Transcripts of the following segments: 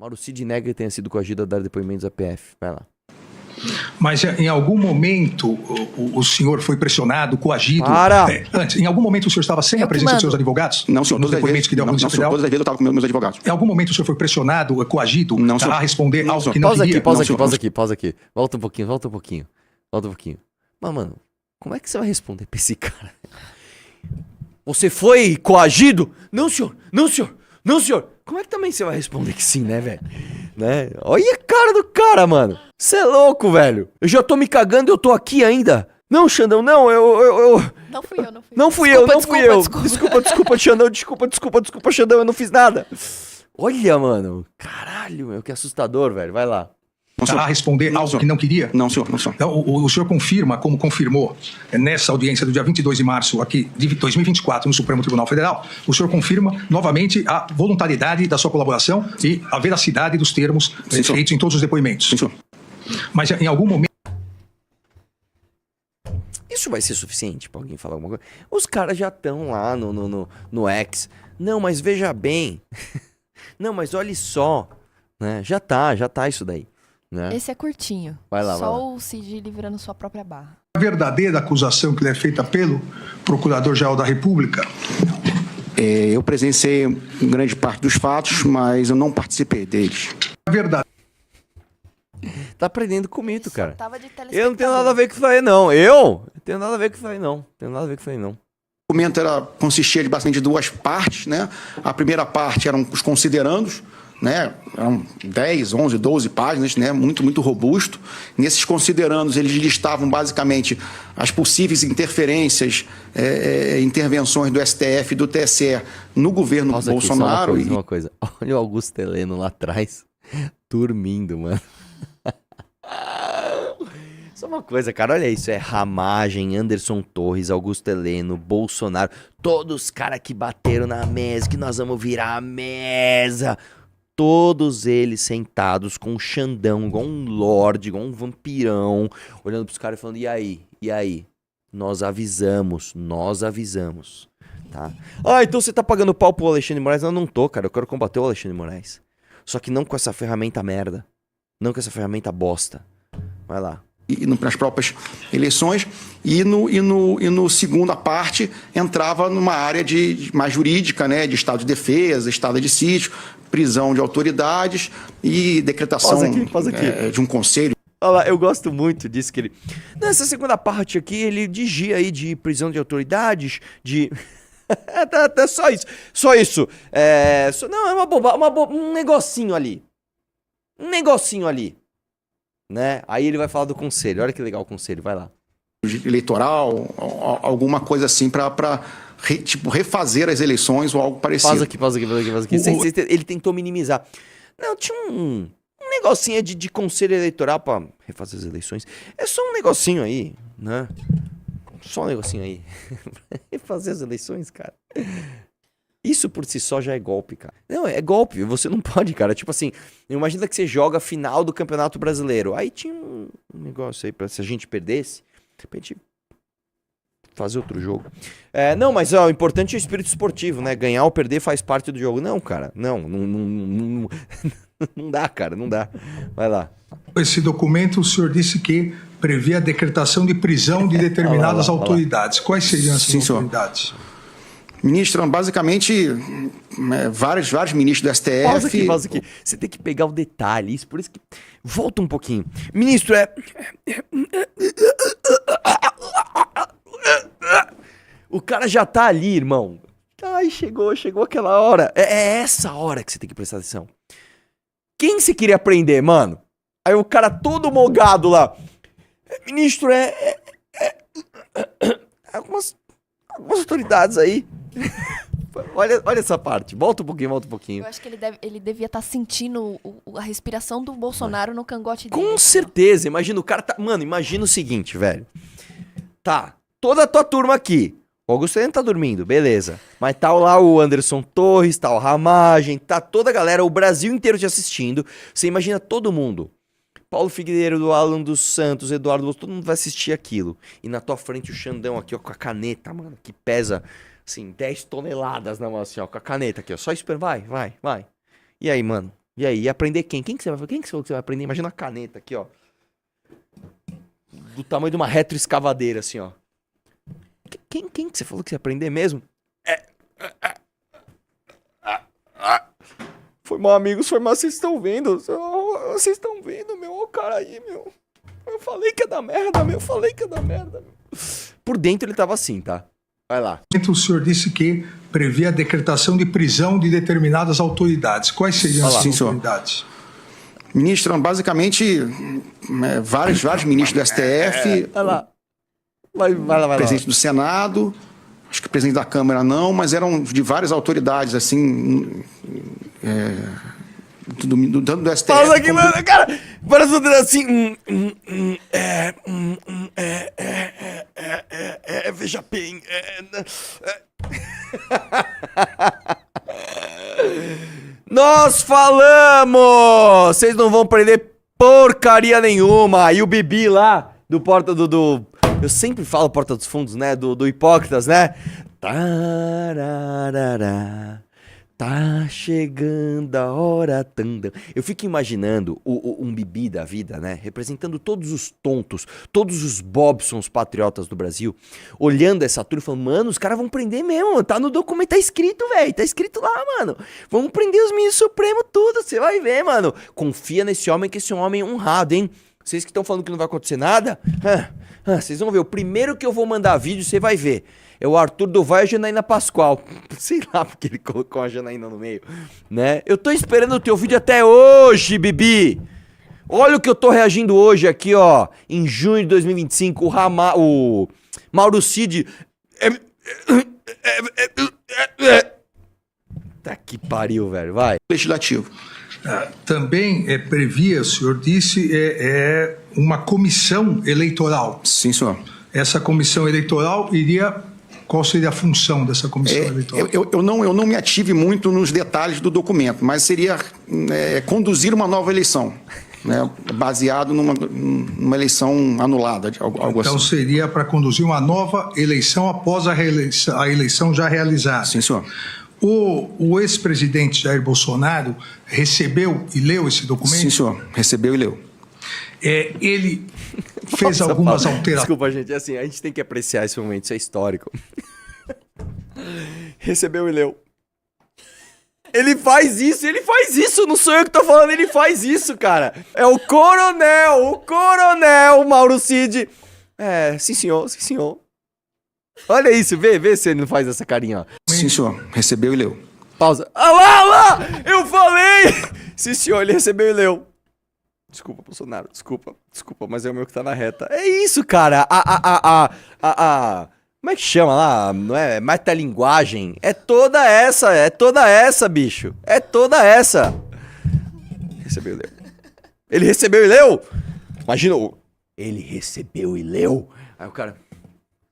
Mauro Cid nega que tenha sido coagido a dar depoimentos à PF. Vai lá. Mas em algum momento o senhor foi pressionado, coagido? Para! Antes, em algum momento o senhor estava sem a presença dos seus advogados? Não, senhor. Nos depoimentos que deu à Polícia Federal? Todas as vezes eu estava com meus advogados. Em algum momento o senhor foi pressionado, coagido Não, senhor. a responder Não, algo senhor. que não queria? Pausa aqui. Volta um pouquinho. Mas, mano, como é que você vai responder pra esse cara? Você foi coagido? Não, senhor. Como é que também você vai responder que sim, né, velho? Né? Olha a cara do cara, mano. Você é louco, velho. Eu já tô me cagando e eu tô aqui ainda. Não, Xandão, não, eu... Não fui eu. Não fui eu. Desculpa, Xandão, desculpa, Xandão, eu não fiz nada. Olha, mano. Caralho, meu, que assustador, velho. Vai lá. A responder algo que não queria? Não, senhor. Então, o senhor confirma, como confirmou nessa audiência do dia 22 de março aqui de 2024 no Supremo Tribunal Federal, o senhor confirma novamente a voluntariedade da sua colaboração e a veracidade dos termos feitos em todos os depoimentos. Sim, senhor. Mas em algum momento... Isso vai ser suficiente pra alguém falar alguma coisa? Os caras já estão lá no X. Não, mas veja bem. Não, mas olhe só. Né? Já tá isso daí. Né? Esse é curtinho. Vai lá. O Cid livrando sua própria barra. A verdadeira acusação que lhe é feita pelo Procurador-Geral da República? Eu presenciei grande parte dos fatos, mas eu não participei deles. A verdade. Tá aprendendo com mito, cara. Eu não tenho nada a ver com isso aí, não. Eu? Não tenho nada a ver com isso aí, não. O documento consistia de basicamente duas partes, né? A primeira parte eram os considerandos, né? Eram 10, 11, 12 páginas, né? Muito robusto. Nesses considerandos, eles listavam basicamente as possíveis interferências, intervenções do STF e do TSE no governo Bolsonaro. Aqui, uma coisa. Olha o Augusto Heleno lá atrás, dormindo, mano. Só uma coisa, cara, olha isso, Ramagem, Anderson Torres, Augusto Heleno, Bolsonaro, todos os caras que bateram na mesa, que nós vamos virar a mesa, todos eles sentados com um Xandão, igual um lorde, igual um vampirão, olhando pros caras e falando, e aí, nós avisamos, tá? Ah, então você tá pagando pau pro Alexandre de Moraes? Não tô, cara, eu quero combater o Alexandre de Moraes, só que não com essa ferramenta merda, não com essa ferramenta bosta, vai lá. E nas próprias eleições, e no segunda parte entrava numa área mais jurídica, né, de estado de defesa, estado de sítio, prisão de autoridades e decretação Pausa aqui. De um conselho. Olha lá, eu gosto muito disso que ele... Nessa segunda parte aqui, ele digia aí de prisão de autoridades, de... Até só isso. Não, é um negocinho ali. Né? Aí ele vai falar do conselho. Olha que legal o conselho, vai lá. Eleitoral, alguma coisa assim para refazer as eleições ou algo parecido. Pausa aqui. Ele tentou minimizar. Não, tinha um negocinho de conselho eleitoral para refazer as eleições. É só um negocinho aí, né? Só um negocinho aí. Refazer as eleições, cara. Isso por si só já é golpe, cara. Não, é golpe. Você não pode, cara. Tipo assim, imagina que você joga a final do Campeonato Brasileiro. Aí tinha um negócio aí pra se a gente perdesse, pra gente fazer outro jogo. Não, mas o importante é o espírito esportivo, né? Ganhar ou perder faz parte do jogo. Não, cara. Não dá, cara. Não dá. Vai lá. Esse documento, o senhor disse que previa a decretação de prisão de determinadas autoridades. Quais seriam essas autoridades? Ministro, basicamente, vários ministros do STF... Pausa aqui. Você tem que pegar o detalhe, isso, por isso que... Volta um pouquinho. Ministro, O cara já tá ali, irmão. Ai, chegou aquela hora. É essa hora que você tem que prestar atenção. Quem você queria prender, mano? Aí o cara todo mogado lá. Ministro, algumas autoridades aí. Olha essa parte. Volta um pouquinho. Eu acho que ele devia estar sentindo a respiração do Bolsonaro no cangote dele. Com certeza. Imagina, o cara tá... Mano, imagina o seguinte, velho. Tá, toda a tua turma aqui. O Augusto Heleno tá dormindo, beleza. Mas tá lá o Anderson Torres, tá o Ramagem, tá toda a galera, o Brasil inteiro te assistindo. Você imagina todo mundo. Paulo Figueiredo, Alan dos Santos, Eduardo Bolsonaro, todo mundo vai assistir aquilo. E na tua frente o Xandão aqui, ó, com a caneta, mano, que pesa, assim, 10 toneladas na mão, assim, ó, com a caneta aqui, ó. Só espera, vai. E aí, mano? E aí, aprender quem? Quem que você falou que você vai aprender? Imagina a caneta aqui, ó. Do tamanho de uma retroescavadeira, assim, ó. Quem que você falou que você ia aprender mesmo? Foi mal, amigos, foi mal, vocês estão vendo? Vocês estão vendo, meu? Olha o cara aí, meu. Eu falei que é da merda, meu. Por dentro ele tava assim, tá? Vai lá. O senhor disse que previa a decretação de prisão de determinadas autoridades. Quais seriam Olá. as Sim, senhor. autoridades? Ministro, basicamente, vários ministros do STF, Vai lá. Vai lá. presidente do Senado, acho que o presidente da Câmara não, mas eram de várias autoridades, assim, tanto do STF... Pausa aqui, como... mano, cara. Parece assim... veja bem... Nós falamos! Vocês não vão prender porcaria nenhuma. E o Bibi lá, do Porta do... Eu sempre falo Porta dos Fundos, né? Do Hipócritas, né? Tararara, tá chegando a hora tanda. Eu fico imaginando um Bibi da vida, né? Representando todos os tontos, todos os Bobsons patriotas do Brasil, olhando essa turma e falando, mano, os caras vão prender mesmo, tá no documento, tá escrito, velho, tá escrito lá, mano. Vamos prender os ministros supremos tudo, você vai ver, mano. Confia nesse homem, que esse é um homem honrado, hein? Vocês que estão falando que não vai acontecer nada, vocês vão ver, o primeiro que eu vou mandar vídeo, você vai ver. É o Arthur Duval e a Janaína Pascoal. Sei lá porque ele colocou a Janaína no meio, né? Eu tô esperando o teu vídeo até hoje, Bibi. Olha o que eu tô reagindo hoje aqui, ó. Em junho de 2025, o Mauro Cid... Tá que pariu, velho, vai. Legislativo. Também previa, o senhor disse, uma comissão eleitoral. Sim, senhor. Essa comissão eleitoral iria... Qual seria a função dessa comissão eleitoral? Eu não me ative muito nos detalhes do documento, mas seria conduzir uma nova eleição, né, baseado numa eleição anulada, algo então assim. seria para conduzir uma nova eleição após a eleição já realizada. Sim, senhor. O ex-presidente Jair Bolsonaro recebeu e leu esse documento? Sim, senhor. Recebeu e leu. Ele fez algumas alterações. Desculpa, gente, assim, a gente tem que apreciar esse momento, isso é histórico. Recebeu e leu. Ele faz isso, não sou eu que tô falando, ele faz isso, cara. É o coronel Mauro Cid. Sim senhor. Olha isso, vê se ele não faz essa carinha, ó. Sim, senhor. Recebeu e leu. Pausa. Ah lá, eu falei! Sim senhor, ele recebeu e leu. Desculpa, Bolsonaro, desculpa, mas é o meu que tá na reta. É isso, cara, como é que chama lá? Não é metalinguagem? É toda essa, bicho. É toda essa. Recebeu e leu. Ele recebeu e leu? Imagina, ele recebeu e leu. Aí o cara,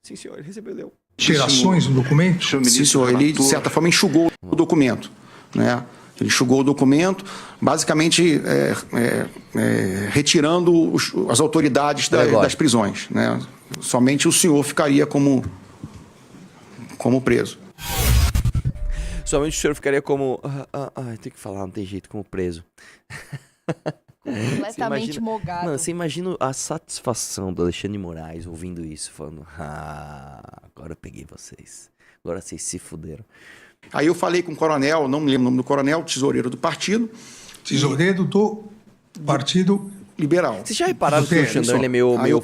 sim senhor, ele recebeu e leu. Alterações no documento? Sim, senhor. Ele, de certa forma, enxugou o documento, né? Ele enxugou o documento, basicamente retirando as autoridades das prisões, né? Somente o senhor ficaria como preso. Somente o senhor ficaria como... tem que falar, não tem jeito, como preso. Completamente mogado. Mano, você imagina a satisfação do Alexandre de Moraes ouvindo isso, falando, agora eu peguei vocês. Agora vocês se fuderam. Aí eu falei com o coronel, não me lembro o nome do coronel, tesoureiro do partido. Tesoureiro do Partido Liberal. Vocês já repararam que o Xandão ele é meio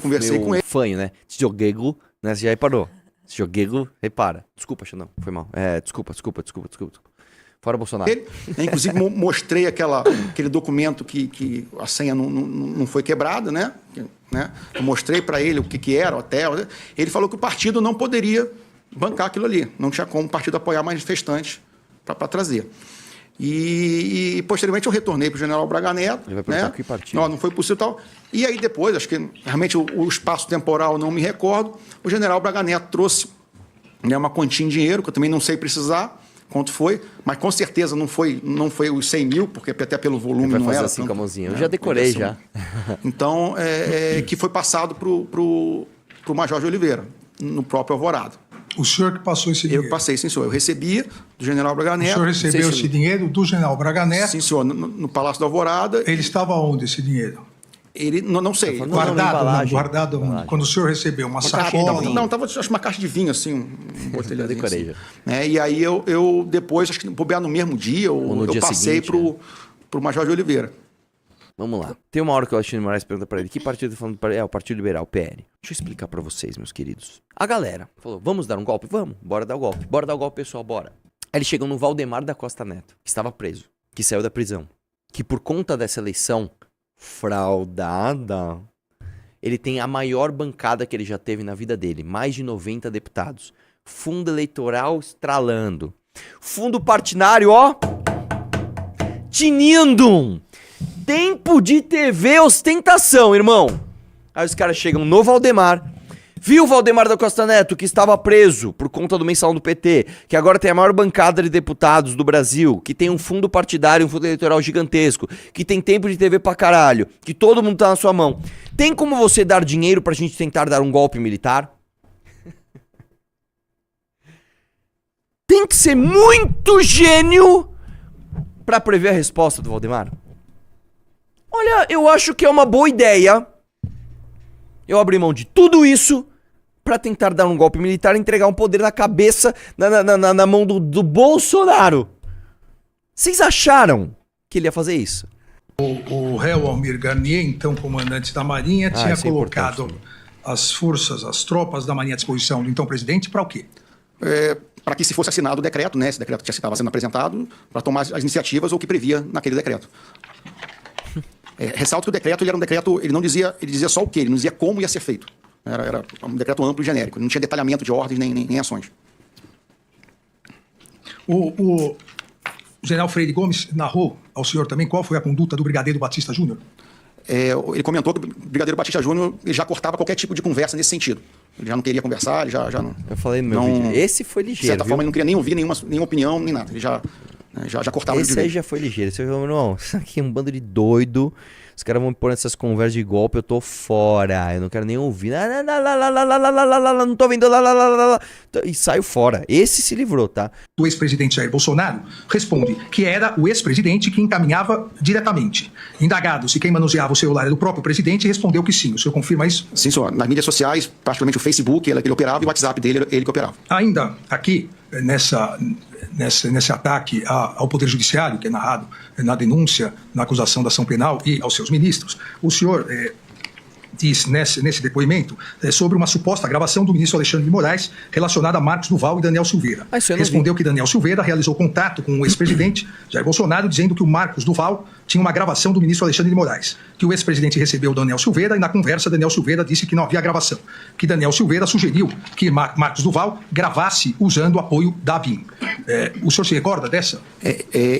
fanho, né? Joguego, né? Você já reparou? Joguego, repara. Desculpa, Xandão, foi mal. Desculpa. Fora Bolsonaro. Inclusive, mostrei aquele documento que a senha não foi quebrada, né? Eu mostrei para ele o que era o hotel. Ele falou que o partido não poderia bancar aquilo ali. Não tinha como o partido apoiar manifestantes para trazer. E posteriormente eu retornei para o general Braga Neto. Ele vai perguntar que partido. Não foi possível tal. E aí depois, acho que realmente o espaço temporal não me recordo, o general Braga Neto trouxe, né, uma quantia em dinheiro, que eu também não sei precisar quanto foi, mas com certeza não foi os 100 mil, porque até pelo volume vai não fazer era assim tanto, com a mãozinha. né, Eu já decorei já. Então, que foi passado pro Major de Oliveira, no próprio Alvorada. O senhor que passou esse dinheiro? Eu passei, sim, senhor. Eu recebia do general Braga O Neto. senhor recebeu esse dinheiro do general Braga Neto? Sim, senhor, no Palácio da Alvorada. Ele estava onde, esse dinheiro? Ele, não sei. Não, Guardado, guardado embalagem. onde? Quando o senhor recebeu uma Caixa- sacola... não, tava acho uma caixa de vinho, assim, um botelhazinho decorei assim. já. E aí eu depois, acho que bobear no mesmo dia, Ou no eu dia passei seguinte, pro Major de Oliveira. Vamos lá. Tem uma hora que o Alexandre de Moraes pergunta pra ele, que partido tá falando? É o Partido Liberal, PL. Deixa eu explicar pra vocês, meus queridos. A galera falou, vamos dar um golpe? Vamos, bora dar o golpe. Bora dar o golpe, pessoal, bora. Aí eles chegam no Valdemar da Costa Neto, que estava preso, que saiu da prisão. Que por conta dessa eleição fraudada, ele tem a maior bancada que ele já teve na vida dele. Mais de 90 deputados. Fundo eleitoral estralando. Fundo partidário, ó. Tinindo. Tempo de TV ostentação, irmão. Aí os caras chegam no Valdemar. Viu o Valdemar da Costa Neto, que estava preso por conta do mensalão do PT, que agora tem a maior bancada de deputados do Brasil, que tem um fundo partidário, um fundo eleitoral gigantesco, que tem tempo de TV pra caralho, que todo mundo tá na sua mão. Tem como você dar dinheiro pra gente tentar dar um golpe militar? Tem que ser muito gênio pra prever a resposta do Valdemar. Olha, eu acho que é uma boa ideia eu abrir mão de tudo isso pra tentar dar um golpe militar e entregar um poder na cabeça, na mão do Bolsonaro. Vocês acharam que ele ia fazer isso? O réu Almir Garnier, então comandante da Marinha, tinha isso é colocado importante. as forças, as tropas da Marinha à disposição do então presidente para o quê? Para que se fosse assinado o decreto, né? Esse decreto que já estava sendo apresentado, para tomar as iniciativas ou que previa naquele decreto. Ressalto que o decreto, ele era um decreto, ele dizia só o quê, ele não dizia como ia ser feito. Era um decreto amplo e genérico, não tinha detalhamento de ordens nem ações. O general Freire Gomes narrou ao senhor também qual foi a conduta do brigadeiro Batista Júnior? Ele comentou que o brigadeiro Batista Júnior ele já cortava qualquer tipo de conversa nesse sentido. Ele já não queria conversar, ele já não... Eu falei no meu não, vídeo. Esse foi ligeiro, de certa viu? forma, ele não queria nem ouvir nenhuma opinião, nem nada. Ele já cortava Esse aí já foi ligeiro. Você falou, não, isso aqui é um bando de doido. Os caras vão me pôr nessas conversas de golpe, eu tô fora. Eu não quero nem ouvir. Não tô vendo. E saiu fora. Esse se livrou, tá? O ex-presidente Jair Bolsonaro responde que era o ex-presidente que encaminhava diretamente. Indagado se quem manuseava o celular era o próprio presidente, respondeu que sim. O senhor confirma isso? Sim, senhor. Nas mídias sociais, particularmente o Facebook, ele operava, e o WhatsApp dele, ele que operava. Ainda aqui, nesse ataque ao Poder Judiciário, que é narrado na denúncia, na acusação da ação penal e aos seus ministros, o senhor diz nesse depoimento sobre uma suposta gravação do ministro Alexandre de Moraes relacionada a Marcos Duval e Daniel Silveira. Isso eu não Respondeu que Daniel Silveira realizou contato com o ex-presidente Jair Bolsonaro dizendo que o Marcos Duval tinha uma gravação do ministro Alexandre de Moraes, que o ex-presidente recebeu Daniel Silveira e na conversa Daniel Silveira disse que não havia gravação, que Daniel Silveira sugeriu que Marcos Duval gravasse usando o apoio da ABIN. O senhor se recorda dessa?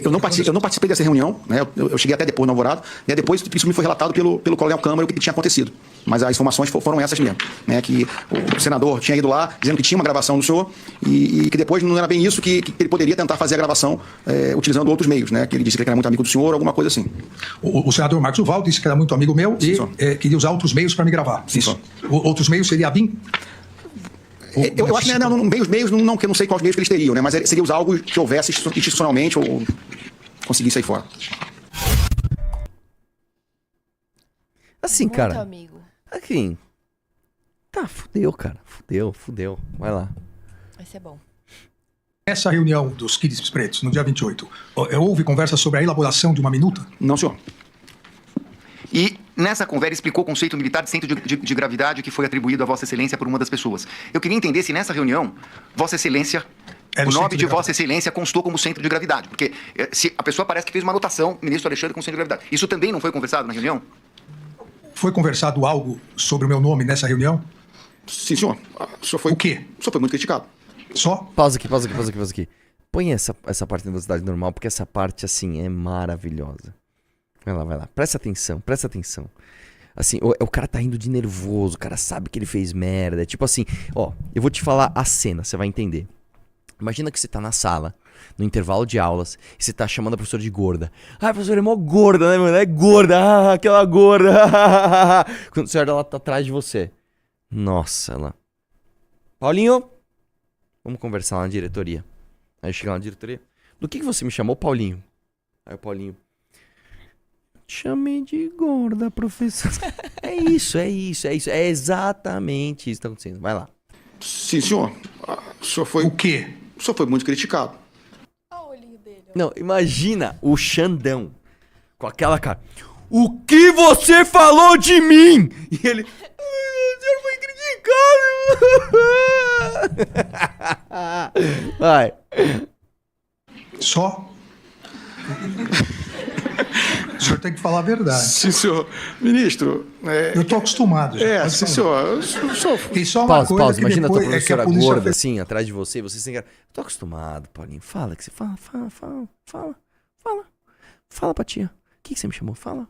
Eu não participei dessa reunião, né? Eu cheguei até depois no Alvorada, e depois isso me foi relatado pelo Coronel Câmara o que tinha acontecido. Mas as informações foram essas mesmo, né? Que o senador tinha ido lá dizendo que tinha uma gravação do senhor e que depois não era bem isso, que ele poderia tentar fazer a gravação utilizando outros meios, né? Que ele disse que era muito amigo do senhor, alguma coisa assim. O senador Marcos Duval disse que era muito amigo meu e queria usar outros meios para me gravar. Sim, isso. Outros meios seria a BIM? Eu acho que meios não, que eu não sei quais meios que eles teriam, né? Mas seria usar algo que houvesse institucionalmente ou conseguisse sair fora. Assim, Muito cara. amigo. Assim. Tá, fudeu, cara. Fudeu. Vai lá. Vai ser bom. Nessa reunião dos Kids Pretos, no dia 28, houve conversa sobre a elaboração de uma minuta? Não, senhor. E nessa conversa explicou o conceito militar de centro de gravidade que foi atribuído a Vossa Excelência por uma das pessoas. Eu queria entender se nessa reunião, Vossa Excelência, Era o o centro nome de de gravidade. Vossa Excelência constou como centro de gravidade. Porque se a pessoa parece que fez uma anotação, ministro Alexandre, com centro de gravidade. Isso também não foi conversado na reunião? Foi conversado algo sobre o meu nome nessa reunião? Sim, senhor. O senhor foi... O quê? O senhor foi muito criticado. Só? Pausa aqui. Põe essa parte na velocidade normal, porque essa parte, assim, é maravilhosa. Vai lá. Presta atenção. Assim, o cara tá rindo de nervoso, o cara sabe que ele fez merda. É tipo assim, ó, eu vou te falar a cena, você vai entender. Imagina que você tá na sala, no intervalo de aulas, e você tá chamando a professora de gorda. Ah, a professora é mó gorda, né, mano? É gorda, aquela gorda. Quando você olha, ela tá atrás de você. Nossa, ela... Paulinho, Vamos conversar lá na diretoria. Aí chega lá na diretoria. Do que você me chamou, Paulinho? Aí o Paulinho... Chamei de gorda, professor. É isso. É exatamente isso que tá acontecendo. Vai lá. Sim, senhor. O senhor foi... O quê? O senhor foi muito criticado. Olha o olhinho dele. Não, imagina o Xandão com aquela cara. O que você falou de mim? E ele... O senhor foi criticado. Vai. Só? O senhor tem que falar a verdade. Sim, senhor. Ministro... Eu tô acostumado. Já. sim, senhor. E só uma coisa Pausa. que Imagina a tua depois é que a professora polícia gorda fez. assim, atrás de você, você sem graça. Tô acostumado, Paulinho. Fala que você fala. Fala pra tia. O que você me chamou? Fala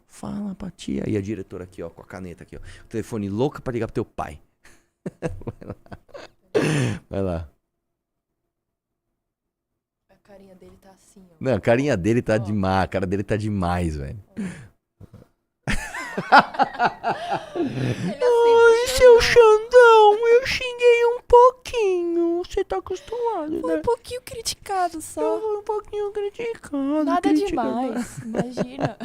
pra tia. E a diretora aqui, ó, com a caneta aqui, ó. O telefone louca pra ligar pro teu pai. Vai lá. A carinha dele tá assim, ó. Não, a carinha dele tá Ó. demais. A cara dele tá demais, velho. Ele Ai, assim, seu Xandão, eu xinguei um pouquinho. Você tá acostumado, foi né? um pouquinho criticado Eu só. fui um pouquinho criticado. Nada criticado. demais, imagina.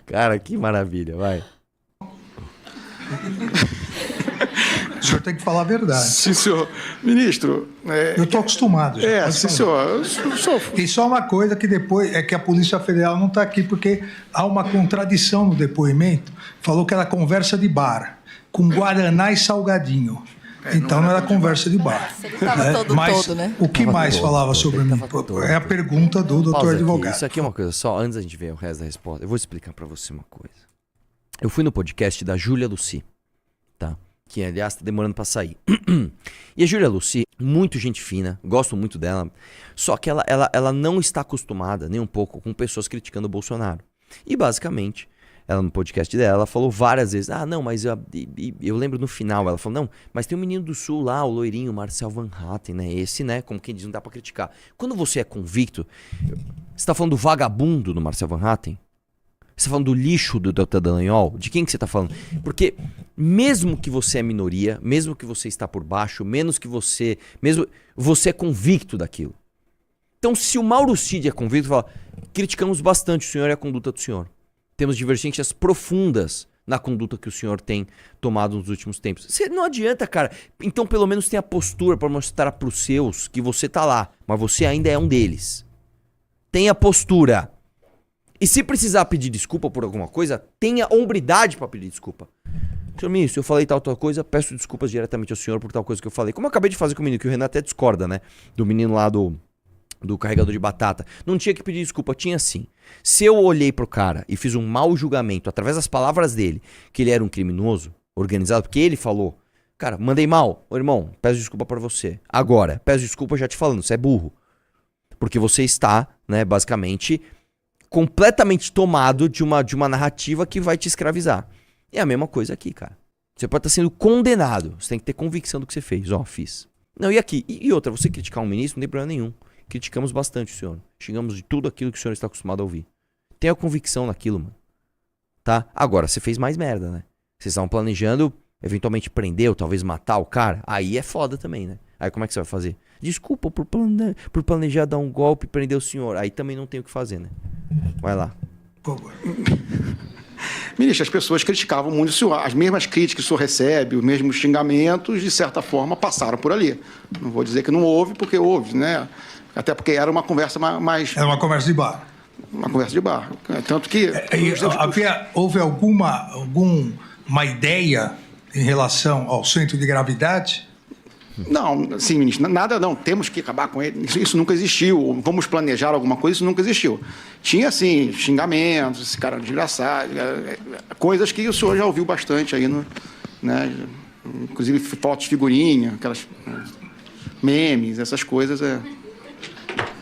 Cara, que maravilha, vai. O senhor tem que falar a verdade. Sim, senhor. Ministro... Eu tô acostumado. Já. sim, senhor. E só uma coisa que depois é que a Polícia Federal não está aqui, porque há uma contradição no depoimento. Falou que era conversa de bar, com guaraná e salgadinho. Então não era conversa de bar. Nossa, ele tava todo, Mas né? o que Tava mais todo, falava todo, sobre ele mim? tava todo. É a pergunta do doutor Pausa aqui. advogado. Isso aqui é uma coisa só, antes da gente ver o resto da resposta, eu vou explicar pra você uma coisa. Eu fui no podcast da Júlia Lucy, tá? Que, aliás, tá demorando pra sair. E a Júlia Lucy, muito gente fina, gosto muito dela, só que ela não está acostumada, nem um pouco, com pessoas criticando o Bolsonaro. E, basicamente, ela no podcast dela, ela falou várias vezes, não, mas eu lembro no final, ela falou, não, mas tem um menino do Sul lá, o loirinho, Marcel Van Hatten, né? Esse, né, como quem diz, não dá pra criticar. Quando você é convicto, você tá falando do vagabundo do Marcel Van Hatten? Você tá falando do lixo do Dr. Dallagnol? De quem que você tá falando? Porque mesmo que você é minoria, mesmo que você está por baixo, menos que você... Mesmo você é convicto daquilo. Então, se o Mauro Cid é convicto, fala, criticamos bastante o senhor e a conduta do senhor. Temos divergências profundas na conduta que o senhor tem tomado nos últimos tempos. Você não adianta, cara. Então, pelo menos tenha postura para mostrar pros seus que você tá lá, mas você ainda é um deles. Tenha postura. E se precisar pedir desculpa por alguma coisa, tenha hombridade pra pedir desculpa. Senhor ministro, eu falei tal coisa, peço desculpas diretamente ao senhor por tal coisa que eu falei. Como eu acabei de fazer com o menino, que o Renan até discorda, né? Do menino lá do carregador de batata. Não tinha que pedir desculpa, tinha sim. Se eu olhei pro cara e fiz um mau julgamento, através das palavras dele, que ele era um criminoso organizado, porque ele falou, cara, mandei mal, ô irmão, peço desculpa pra você. Agora, peço desculpa já te falando, você é burro. Porque você está, né, basicamente... completamente tomado de uma narrativa que vai te escravizar. É a mesma coisa aqui, cara. Você pode estar sendo condenado. Você tem que ter convicção do que você fez. Fiz. Não, e aqui? E outra, você criticar um ministro não tem problema nenhum. Criticamos bastante o senhor. Xingamos de tudo aquilo que o senhor está acostumado a ouvir. Tenha convicção naquilo, mano. Tá? Agora, você fez mais merda, né? Vocês estavam planejando, eventualmente prender ou talvez matar o cara. Aí é foda também, né? Aí como é que você vai fazer? Desculpa por planejar dar um golpe e prender o senhor. Aí também não tem o que fazer, né? Vai lá. Ministro, as pessoas criticavam muito o senhor. As mesmas críticas que o senhor recebe, os mesmos xingamentos, de certa forma, passaram por ali. Não vou dizer que não houve, porque houve, né? Até porque era uma conversa mais... Era uma conversa de bar. Uma conversa de bar. Tanto que... Houve alguma ideia em relação ao centro de gravidade? Não, sim, ministro, nada não, temos que acabar com ele, isso nunca existiu, vamos planejar alguma coisa, isso nunca existiu. Tinha, assim, xingamentos, esse cara desgraçado, coisas que o senhor já ouviu bastante aí, né? Inclusive fotos, figurinha, aquelas memes, essas coisas.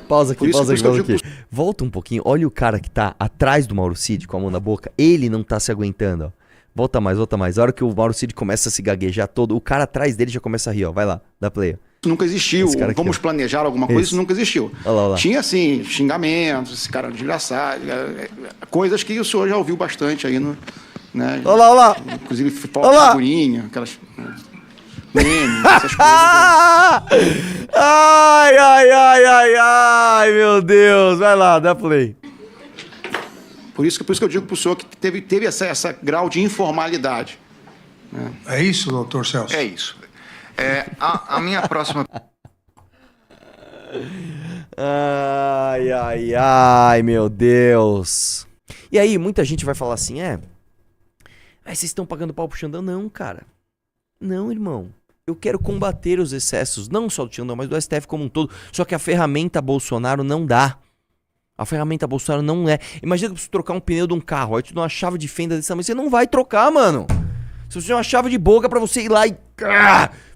Pausa aqui, pausa aqui. digo... Volta um pouquinho, olha o cara que tá atrás do Mauro Cid com a mão na boca, ele não tá se aguentando, ó. Volta mais. A hora que o Mauro Cid começa a se gaguejar todo, o cara atrás dele já começa a rir, ó. Vai lá, dá play. Isso nunca existiu, vamos planejar alguma coisa, isso nunca existiu. Olha lá. Tinha, assim, xingamentos, esse cara desgraçado, coisas que o senhor já ouviu bastante aí, né? Olha lá. Inclusive fotos, figurinha, aquelas memes, essas coisas. Ai, ai, ai, ai, ai, meu Deus. Vai lá, dá play. Por isso que eu digo pro senhor que teve essa grau de informalidade. É isso, doutor Celso? É isso. A minha próxima... Ai, ai, ai, meu Deus. E aí, muita gente vai falar assim, vocês estão pagando pau pro Xandão? Não, cara. Não, irmão. Eu quero combater os excessos, não só do Xandão, mas do STF como um todo. Só que a ferramenta Bolsonaro não dá. A ferramenta Bolsonaro não é. Imagina que eu preciso trocar um pneu de um carro, aí tu dá uma chave de fenda desse tamanho, você não vai trocar, mano. Se você tem uma chave de boca pra você ir lá e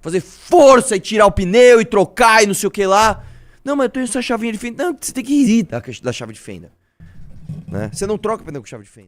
fazer força e tirar o pneu e trocar e não sei o que lá. Não, mas eu tenho essa chavinha de fenda. Não, você tem que ir da chave de fenda. Né? Você não troca pneu com chave de fenda.